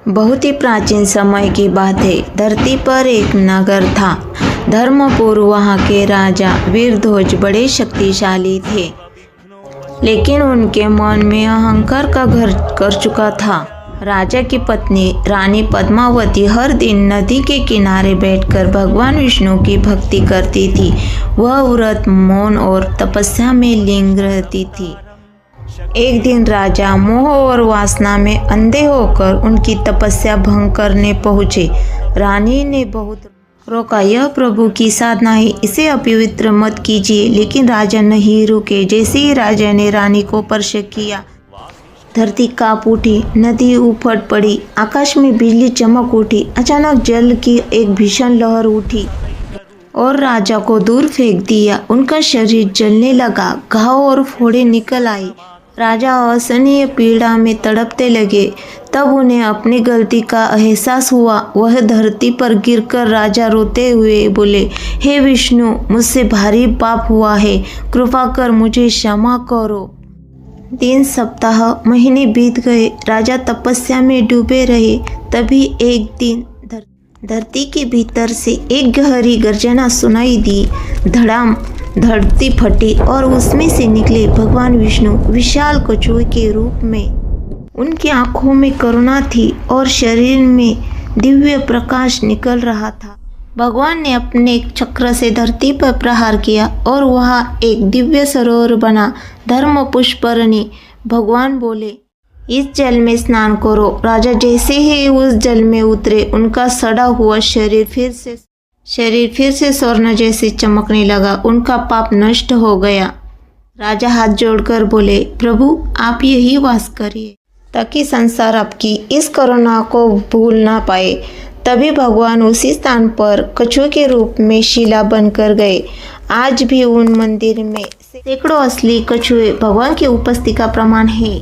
बहुत ही प्राचीन समय की बात है। धरती पर एक नगर था। धर्मपुर वहाँ के राजा वीरध्वज बड़े शक्तिशाली थे, लेकिन उनके मन में अहंकार का घर कर चुका था। राजा की पत्नी रानी पद्मावती हर दिन नदी के किनारे बैठकर भगवान विष्णु की भक्ति करती थी। वह व्रत, मौन और तपस्या में लीन रहती थी। एक दिन राजा मोह और वासना में अंधे होकर उनकी तपस्या भंग करने पहुँचे। रानी ने बहुत रोका, यह प्रभु की साधना है, इसे अपवित्र मत कीजिए। लेकिन राजा नहीं रुके। जैसे ही राजा ने रानी को स्पर्श किया, धरती कांप उठी, नदी उफड़ पड़ी, आकाश में बिजली चमक उठी। अचानक जल की एक भीषण लहर उठी और राजा को दूर फेंक दिया। उनका शरीर जलने लगा, घाव और फोड़े निकल आई। राजा असहनीय पीड़ा में तड़पते लगे। तब उन्हें अपनी गलती का एहसास हुआ। वह धरती पर गिरकर राजा रोते हुए बोले, हे विष्णु, मुझसे भारी पाप हुआ है, कृपा कर मुझे क्षमा करो। दिन, सप्ताह, महीने बीत गए। राजा तपस्या में डूबे रहे। तभी एक दिन धरती के भीतर से एक गहरी गर्जना सुनाई दी। धड़ाम, धरती फटी और उसमें से निकले भगवान विष्णु विशाल कछुए के रूप में। उनकी आंखों में करुणा थी और शरीर में दिव्य प्रकाश निकल रहा था। भगवान ने अपने चक्र से धरती पर प्रहार किया और वहाँ एक दिव्य सरोवर बना, धर्म पुष्करणी। भगवान बोले, इस जल में स्नान करो। राजा जैसे ही उस जल में उतरे, उनका सड़ा हुआ शरीर फिर से स्वर्ण जैसे चमकने लगा। उनका पाप नष्ट हो गया। राजा हाथ जोड़कर बोले, प्रभु, आप यही वास करिए ताकि संसार आपकी इस करुणा को भूल ना पाए। तभी भगवान उसी स्थान पर कछुए के रूप में शिला बनकर गए। आज भी उन मंदिर में सैकड़ों असली कछुए भगवान की उपस्थिति का प्रमाण है।